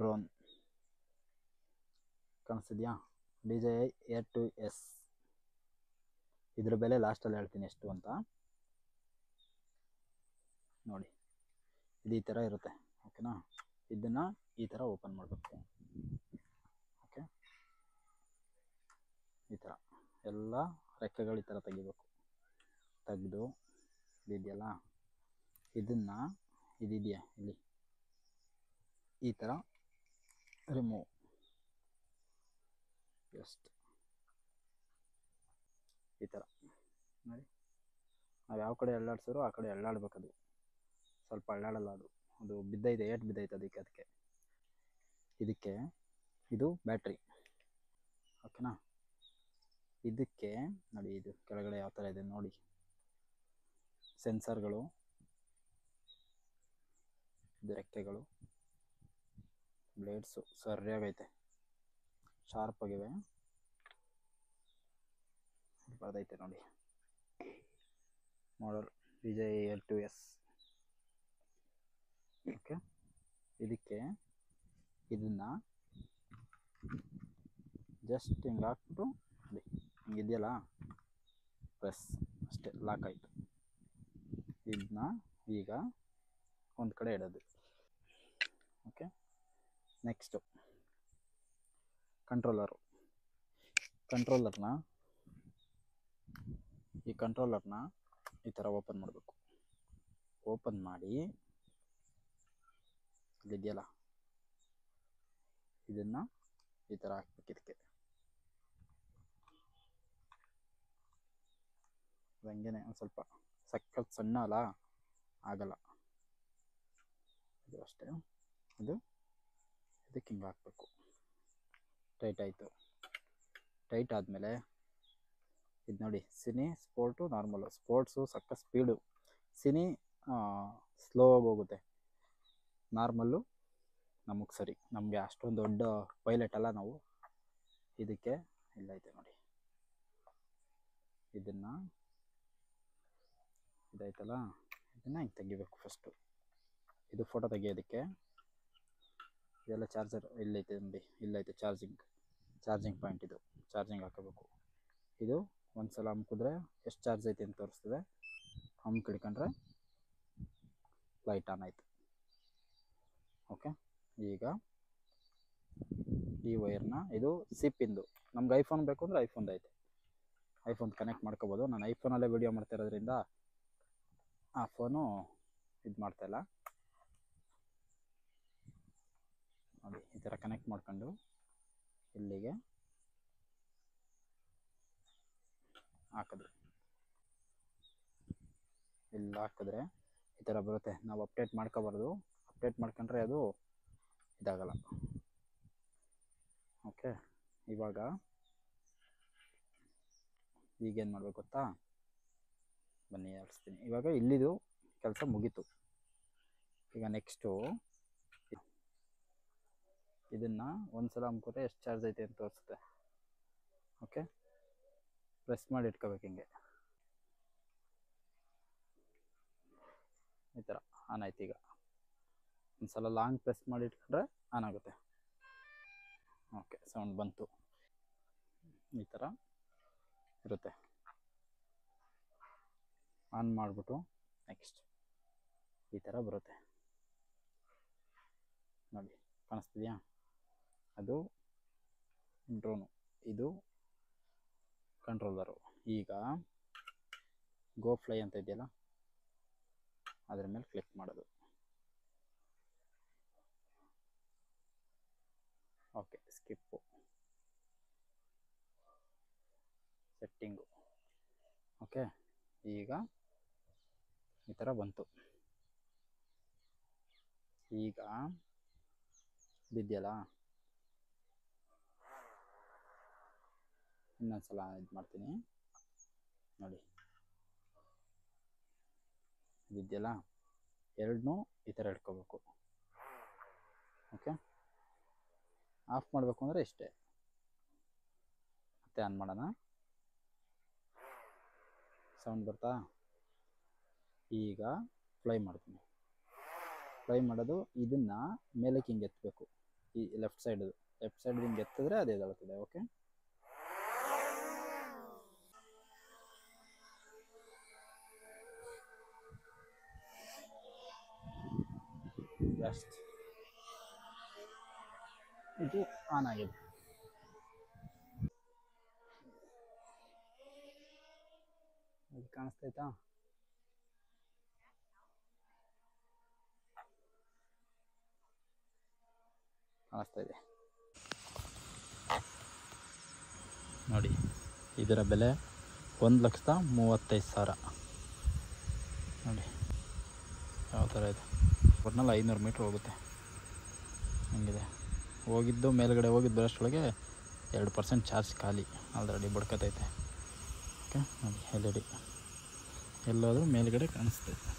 Drone ಕಾಣಿಸ್ತಿದೆಯಾ? DJI Air 2S. ಇದ್ರ ಬೆಲೆ ಲಾಸ್ಟಲ್ಲಿ ಹೇಳ್ತೀನಿ ಎಷ್ಟು ಅಂತ. ನೋಡಿ, ಇದು ಈ ಥರ ಇರುತ್ತೆ. ಓಕೆನಾ? ಇದನ್ನು ಈ ಥರ ಓಪನ್ ಮಾಡಬೇಕು. ಓಕೆ, ಈ ಥರ ಎಲ್ಲ ರೆಕ್ಕೆಗಳು ಈ ಥರ ತೆಗಿಬೇಕು. ತೆಗೆದು ಇದೆಯಲ್ಲ, ಇದನ್ನು ಇದಿದೆಯಾ ಇಲ್ಲಿ, ಈ ಥರ ರಿಮೂವ್. ಜಸ್ಟ್ ಈ ಥರ ನೋಡಿ. ನಾವು ಯಾವ ಕಡೆ ಅಳ್ಳಾಡ್ಸಿದ್ರು ಆ ಕಡೆ ಅಳ್ಳಾಡ್ಬೇಕು. ಅದು ಸ್ವಲ್ಪ ಅಳ್ಳಾಡಲ್ಲ. ಅದು ಬಿದ್ದೈತೆ, ಏಟ್ ಬಿದ್ದೈತೆ ಅದಕ್ಕೆ. ಇದು ಬ್ಯಾಟ್ರಿ. ಓಕೆನಾ? ಇದಕ್ಕೆ ನೋಡಿ, ಇದು ಕೆಳಗಡೆ ಯಾವ ಥರ ಇದೆ ನೋಡಿ, ಸೆನ್ಸರ್ಗಳು, ಇದು ರೆಕ್ಕೆಗಳು, ಬ್ಲೇಡ್ಸು ಸರಿಯಾಗೈತೆ, ಶಾರ್ಪ್ ಆಗಿವೆ, ಬರ್ದೈತೆ ನೋಡಿ. ಮಾಡಲ್ DJI Air 2S. ಓಕೆ, ಇದಕ್ಕೆ ಇದನ್ನು ಜಸ್ಟ್ ಹಿಂಗೆ ಹಾಕ್ಬಿಟ್ಟು ನೋಡಿ, ಹಿಂಗಿದೆಯಲ್ಲ, ಪ್ರೆಸ್ ಅಷ್ಟೇ, ಲಾಕ್ ಆಯಿತು. ಇದನ್ನ ಈಗ ಒಂದು ಕಡೆ ಇಡೋದು. ಓಕೆ, ನೆಕ್ಸ್ಟು ಕಂಟ್ರೋಲರ್ನ ಈ ಥರ ಓಪನ್ ಮಾಡಬೇಕು. ಓಪನ್ ಮಾಡಿ ಇಲ್ಲಿದೆಯಲ್ಲ, ಇದನ್ನು ಈ ಥರ ಹಾಕ್ಬೇಕು. ಇದಕ್ಕೆ ಹಂಗೇನೆ ಒಂದು ಸ್ವಲ್ಪ ಸಖತ್ ಸಣ್ಣ ಅಲ್ಲ, ಆಗಲ್ಲ. ಇದು ಅಷ್ಟೇ. ಇದಕ್ಕೆ ಹಿಂಗೆ ಹಾಕಬೇಕು. ಟೈಟ್ ಆಯಿತು. ಟೈಟ್ ಆದಮೇಲೆ ಇದು ನೋಡಿ, ಸಿನಿ, ಸ್ಪೋರ್ಟು, ನಾರ್ಮಲು. ಸ್ಪೋರ್ಟ್ಸು ಸಕ್ಕ ಸ್ಪೀಡು, ಸಿನಿ ಸ್ಲೋ ಆಗಿ ಹೋಗುತ್ತೆ, ನಾರ್ಮಲ್ಲು ನಮಗೆ ಸರಿ. ನಮಗೆ ಅಷ್ಟೊಂದು ದೊಡ್ಡ ಪೈಲಟ್ ಅಲ್ಲ ನಾವು. ಇದಕ್ಕೆ ಇಲ್ಲೈತೆ ನೋಡಿ, ಇದನ್ನು ಇದೈತಲ್ಲ, ಇದನ್ನು ಹಿಂಗೆ ತೆಗಿಬೇಕು ಫಸ್ಟು. ಇದು ಫೋಟೋ ತೆಗಿಯೋದಕ್ಕೆ. ಇದೆಲ್ಲ ಚಾರ್ಜರ್ ಇಲ್ಲೈತೆ ನೋಡಿ, ಇಲ್ಲೈತೆ ಚಾರ್ಜಿಂಗ್ ಪಾಯಿಂಟ್. ಇದು ಚಾರ್ಜಿಂಗ್ ಹಾಕೋಬೇಕು. ಇದು ಒಂದು ಸಲ ಅಮ್ಕಿದ್ರೆ ಎಷ್ಟು ಚಾರ್ಜ್ ಐತೆ ಅಂತ ತೋರಿಸ್ತದೆ. ಹಿಡ್ಕೊಂಡ್ರೆ ಲೈಟ್ ಆನ್ ಆಯಿತು. ಓಕೆ, ಈಗ ಈ ವೈರ್ನ, ಇದು ಸಿಪ್ಪಿಂದು. ನಮ್ಗೆ ಐಫೋನ್ ಬೇಕು ಅಂದರೆ ಐಫೋನ್ದು ಐತೆ, ಐಫೋನ್ ಕನೆಕ್ಟ್ ಮಾಡ್ಕೋಬೋದು. ನಾನು ಐಫೋನಲ್ಲೇ ವಿಡಿಯೋ ಮಾಡ್ತಾ ಇರೋದ್ರಿಂದ ಆ ಫೋನು ಇದು ಮಾಡ್ತಾಯಿಲ್ಲ. ನೋಡಿ, ಈ ಥರ ಕನೆಕ್ಟ್ ಮಾಡ್ಕೊಂಡು ಇಲ್ಲಿಗೆ ಹಾಕಿದ್ರೆ, ಇಲ್ಲಿ ಹಾಕಿದ್ರೆ ಈ ಥರ ಬರುತ್ತೆ. ನಾವು ಅಪ್ಡೇಟ್ ಮಾಡ್ಕೋಬಾರ್ದು. ಅಪ್ಡೇಟ್ ಮಾಡ್ಕೊಂಡ್ರೆ ಅದು ಇದಾಗಲ್ಲ. ಓಕೆ, ಇವಾಗ ಈಗೇನು ಮಾಡಬೇಕು ಗೊತ್ತಾ? ಬನ್ನಿ ಹೇಳ್ತೀನಿ. ಇವಾಗ ಇಲ್ಲಿದು ಕೆಲಸ ಮುಗೀತು. ಈಗ ನೆಕ್ಸ್ಟು ಇದನ್ನು ಒಂದು ಸಲ ಅಮ್ಕೋತೆ ಎಷ್ಟು ಚಾರ್ಜ್ ಐತೆ ಅಂತ ತೋರಿಸುತ್ತೆ. ಓಕೆ, ಪ್ರೆಸ್ ಮಾಡಿ ಇಟ್ಕೋಬೇಕು ಹಿಂಗೆ. ಈ ಥರ ಆನ್ ಆಯ್ತು. ಈಗ ಒಂದು ಸಲ ಲಾಂಗ್ ಪ್ರೆಸ್ ಮಾಡಿ ಇಟ್ಕೊಂಡ್ರೆ ಆನ್ ಆಗುತ್ತೆ. ಓಕೆ, ಸೌಂಡ್ ಬಂತು. ಈ ಥರ ಇರುತ್ತೆ. ಆನ್ ಮಾಡಿಬಿಟ್ಟು ನೆಕ್ಸ್ಟ್ ಈ ಥರ ಬರುತ್ತೆ ನೋಡಿ, ಕಾಣಿಸ್ತಿದೆಯಾ? ಅದು ಡ್ರೋನು, ಇದು ಕಂಟ್ರೋಲರು. ಈಗ ಗೋ ಫ್ಲೈ ಅಂತ ಇದೆಯಲ್ಲ, ಅದ್ರ ಮೇಲೆ ಕ್ಲಿಕ್ ಮಾಡೋದು. Okay, skip, setting. ಓಕೆ, ಈಗ ಈ ಥರ ಬಂತು. ಈಗ ಇದೆಯಲ್ಲ, ಇನ್ನೊಂದ್ಸಲ ಇದು ಮಾಡ್ತೀನಿ ನೋಡಿ. ಇದೆಯಲ್ಲ, ಎರಡನ್ನೂ ಈ ಥರ ಇಟ್ಕೋಬೇಕು. ಓಕೆ, ಆಫ್ ಮಾಡಬೇಕು ಅಂದರೆ ಇಷ್ಟೇ. ಮತ್ತೆ ಆನ್ ಮಾಡೋಣ. ಸೌಂಡ್ ಬರ್ತಾ? ಈಗ ಫ್ಲೈ ಮಾಡ್ತೀನಿ. ಫ್ಲೈ ಮಾಡೋದು, ಇದನ್ನು ಮೇಲಕ್ಕೆ ಹಿಂಗೆ ಎತ್ತಬೇಕು. ಈ ಲೆಫ್ಟ್ ಸೈಡ್ ಹಿಂಗೆ ಎತ್ತಿದ್ರೆ ಅದು ಎದ್ದೇಳ್ತದೆ. ಓಕೆ, ಜಸ್ಟ್ ಇದು ಆನ್ ಆಗಿದೆ. ಇದು ಕಾಣಿಸ್ತೈತಾ? ಕಾಣಿಸ್ತಾ ಇದೆ ನೋಡಿ. ಇದರ ಬೆಲೆ 1,35,000 ನೋಡಿ ಯಾವ ಥರ ಇದೆ. ಒಟ್ನಲ್ಲಿ 500 ಮೀಟ್ರ್ ಹೋಗುತ್ತೆ. ಹಂಗಿದೆ ಹೋಗಿದ್ದು, ಮೇಲ್ಗಡೆ ಹೋಗಿದ್ದು ಬರೋಷ್ಟೊಳಗೆ 2% ಚಾರ್ಜ್ ಖಾಲಿ ಆಲ್ರೆಡಿ ಬಡ್ಕತೈತೆ. ಓಕೆ ನೋಡಿ, LED ಎಲ್ಲೋದ್ರೂ ಮೇಲ್ಗಡೆ ಕಾಣಿಸ್ತೈತೆ.